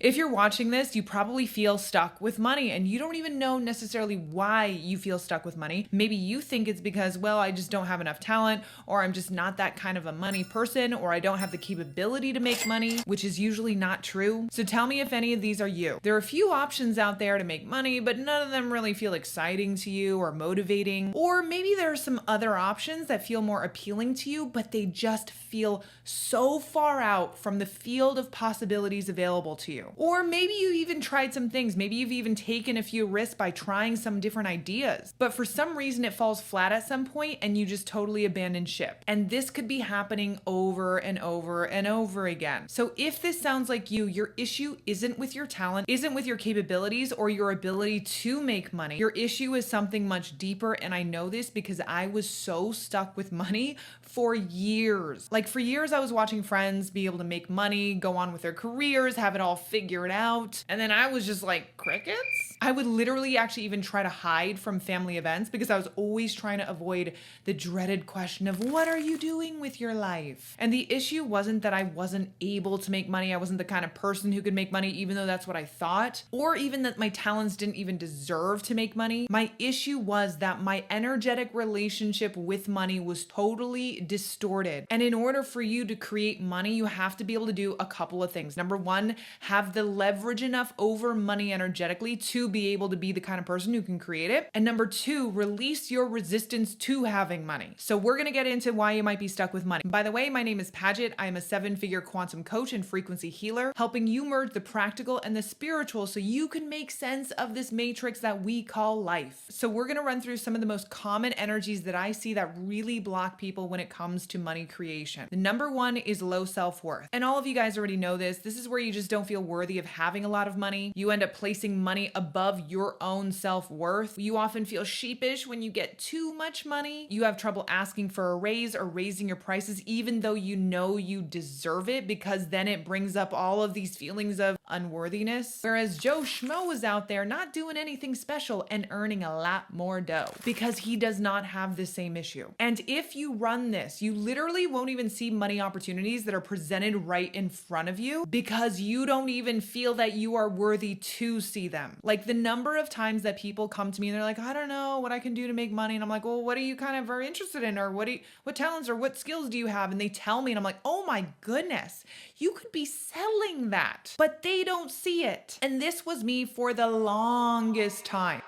If you're watching this, you probably feel stuck with money and you don't even know necessarily why you feel stuck with money. Maybe you think it's because, well, I just don't have enough talent, or I'm just not that kind of a money person, or I don't have the capability to make money, which is usually not true. So tell me if any of these are you. There are a few options out there to make money, but none of them really feel exciting to you or motivating. Or maybe there are some other options that feel more appealing to you, but they just feel so far out from the field of possibilities available to you. Or maybe you even tried some things. Maybe you've even taken a few risks by trying some different ideas. But for some reason it falls flat at some point and you just totally abandon ship. And this could be happening over and over and over again. So if this sounds like you, your issue isn't with your talent, isn't with your capabilities or your ability to make money. Your issue is something much deeper. And I know this because I was so stuck with money for years. Like for years, I was watching friends be able to make money, go on with their careers, have it all figured out. And then I was just like, crickets? I would literally actually even try to hide from family events because I was always trying to avoid the dreaded question of what are you doing with your life? And the issue wasn't that I wasn't able to make money. I wasn't the kind of person who could make money, even though that's what I thought, or even that my talents didn't even deserve to make money. My issue was that my energetic relationship with money was totally distorted. And in order for you to create money, you have to be able to do a couple of things. Number one, have the leverage enough over money energetically to be able to be the kind of person who can create it. And number two, release your resistance to having money. So we're going to get into why you might be stuck with money. By the way, my name is Paget. I am a 7-figure quantum coach and frequency healer, helping you merge the practical and the spiritual so you can make sense of this matrix that we call life. So we're going to run through some of the most common energies that I see that really block people when it comes to money creation. The number one is low self-worth. And all of you guys already know this. This is where you just don't feel worthy of having a lot of money. You end up placing money above your own self-worth. You often feel sheepish when you get too much money. You have trouble asking for a raise or raising your prices, even though you know you deserve it, because then it brings up all of these feelings of unworthiness. Whereas Joe Schmo was out there not doing anything special and earning a lot more dough because he does not have the same issue. And if you run this, you literally won't even see money opportunities that are presented right in front of you because you don't even feel that you are worthy to see them. Like the number of times that people come to me and they're like, I don't know what I can do to make money. And I'm like, well, what are you kind of are interested in? Or what talents or what skills do you have? And they tell me and I'm like, oh my goodness, you could be selling that, but they don't see it. And this was me for the longest time.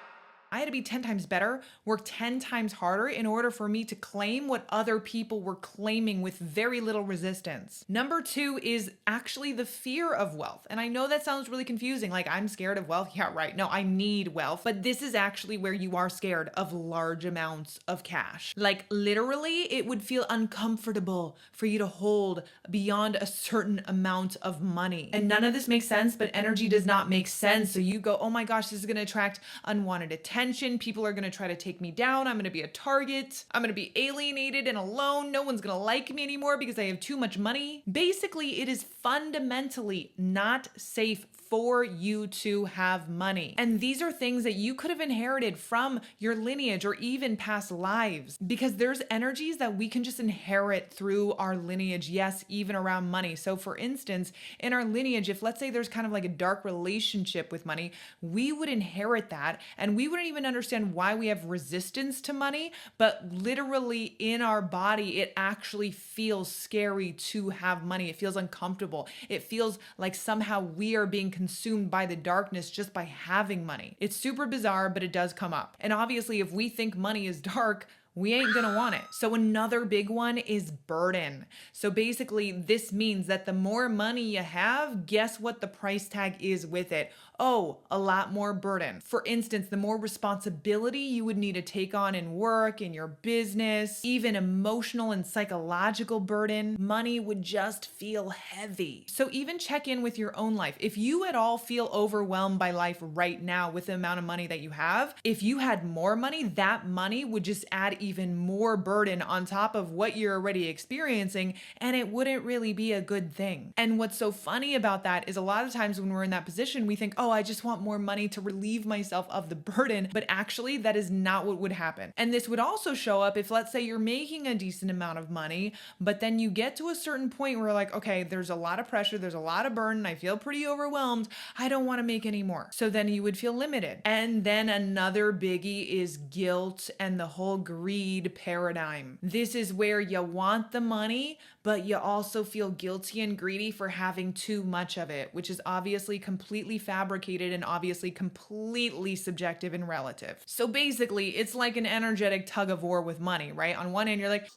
I had to be 10 times better, work 10 times harder in order for me to claim what other people were claiming with very little resistance. Number two is actually the fear of wealth. And I know that sounds really confusing. Like, I'm scared of wealth. Yeah, right. No, I need wealth. But this is actually where you are scared of large amounts of cash. Like literally, it would feel uncomfortable for you to hold beyond a certain amount of money. And none of this makes sense, but energy does not make sense. So you go, oh my gosh, this is going to attract unwanted attention. People are going to try to take me down. I'm going to be a target. I'm going to be alienated and alone. No one's going to like me anymore because I have too much money. Basically, it is fundamentally not safe for you to have money. And these are things that you could have inherited from your lineage or even past lives, because there's energies that we can just inherit through our lineage. Yes, even around money. So for instance, in our lineage, if let's say there's kind of like a dark relationship with money, we would inherit that and we wouldn't even understand why we have resistance to money, but literally in our body, it actually feels scary to have money. It feels uncomfortable. It feels like somehow we are being consumed by the darkness just by having money. It's super bizarre, but it does come up. And obviously, if we think money is dark, we ain't gonna want it. So another big one is burden. So basically, this means that the more money you have, guess what the price tag is with it? Oh, a lot more burden. For instance, the more responsibility you would need to take on in work, in your business, even emotional and psychological burden, money would just feel heavy. So even check in with your own life. If you at all feel overwhelmed by life right now with the amount of money that you have, if you had more money, that money would just add even more burden on top of what you're already experiencing, and it wouldn't really be a good thing. And what's so funny about that is a lot of times when we're in that position, we think, oh, I just want more money to relieve myself of the burden. But actually, that is not what would happen. And this would also show up if, let's say, you're making a decent amount of money, but then you get to a certain point where like, okay, there's a lot of pressure, there's a lot of burden, I feel pretty overwhelmed, I don't want to make any more. So then you would feel limited. And then another biggie is guilt and the whole greed paradigm. This is where you want the money, but you also feel guilty and greedy for having too much of it, which is obviously completely fabricated and obviously completely subjective and relative. So basically, it's like an energetic tug of war with money, right? On one hand, you're like,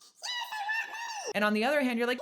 and on the other hand, you're like,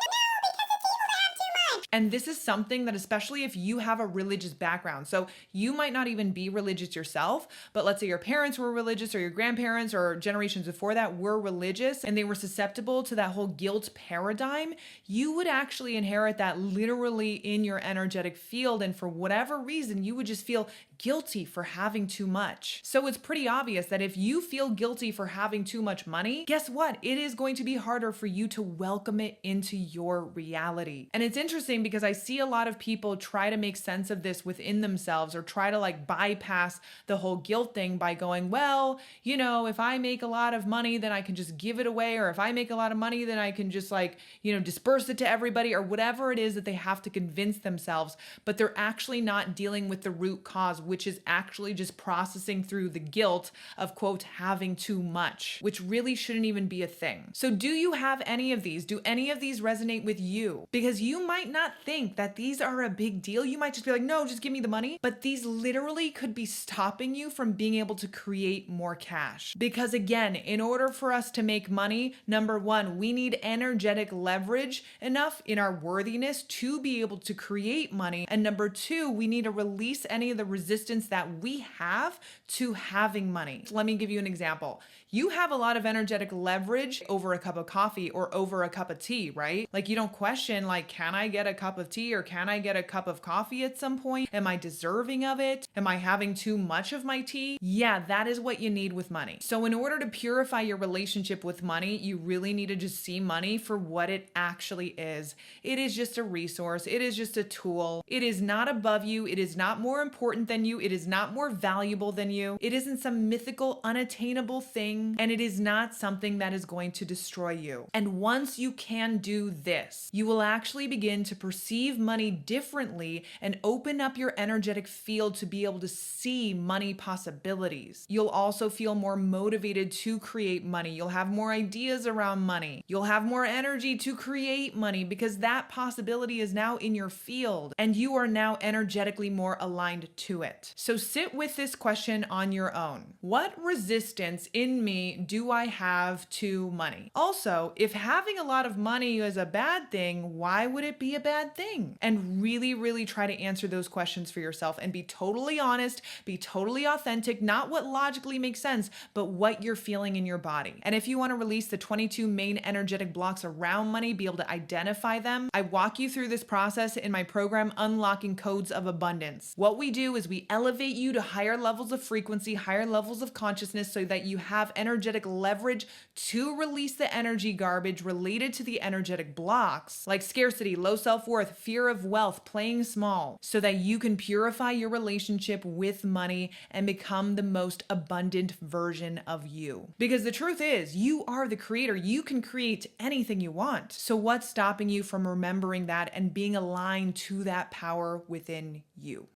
and this is something that, especially if you have a religious background, so you might not even be religious yourself, but let's say your parents were religious or your grandparents or generations before that were religious and they were susceptible to that whole guilt paradigm, you would actually inherit that literally in your energetic field. And for whatever reason, you would just feel guilty for having too much. So it's pretty obvious that if you feel guilty for having too much money, guess what? It is going to be harder for you to welcome it into your reality. And it's interesting because I see a lot of people try to make sense of this within themselves or try to like bypass the whole guilt thing by going, well, you know, if I make a lot of money, then I can just give it away. Or if I make a lot of money, then I can just like, you know, disperse it to everybody or whatever it is that they have to convince themselves. But they're actually not dealing with the root cause, which is actually just processing through the guilt of, quote, having too much, which really shouldn't even be a thing. So do you have any of these? Do any of these resonate with you? Because you might not think that these are a big deal. You might just be like, no, just give me the money. But these literally could be stopping you from being able to create more cash. Because again, in order for us to make money, number one, we need energetic leverage enough in our worthiness to be able to create money. And number two, we need to release any of the resistance that we have to having money. So let me give you an example. You have a lot of energetic leverage over a cup of coffee or over a cup of tea, right? Like you don't question like, can I get a cup of tea or can I get a cup of coffee at some point? Am I deserving of it? Am I having too much of my tea? Yeah, that is what you need with money. So in order to purify your relationship with money, you really need to just see money for what it actually is. It is just a resource. It is just a tool. It is not above you. It is not more important than you. It is not more valuable than you. It isn't some mythical, unattainable thing. And it is not something that is going to destroy you. And once you can do this, you will actually begin to perceive money differently and open up your energetic field to be able to see money possibilities. You'll also feel more motivated to create money. You'll have more ideas around money. You'll have more energy to create money because that possibility is now in your field and you are now energetically more aligned to it. So sit with this question on your own. What resistance in me do I have to money? Also, if having a lot of money is a bad thing, why would it be a bad thing? And really, really try to answer those questions for yourself and be totally honest, be totally authentic, not what logically makes sense, but what you're feeling in your body. And if you want to release the 22 main energetic blocks around money, be able to identify them, I walk you through this process in my program, Unlocking Codes of Abundance. What we do is we elevate you to higher levels of frequency, higher levels of consciousness so that you have energetic leverage to release the energy garbage related to the energetic blocks, like scarcity, low self-worth, fear of wealth, playing small, so that you can purify your relationship with money and become the most abundant version of you. Because the truth is, you are the creator. You can create anything you want. So what's stopping you from remembering that and being aligned to that power within you?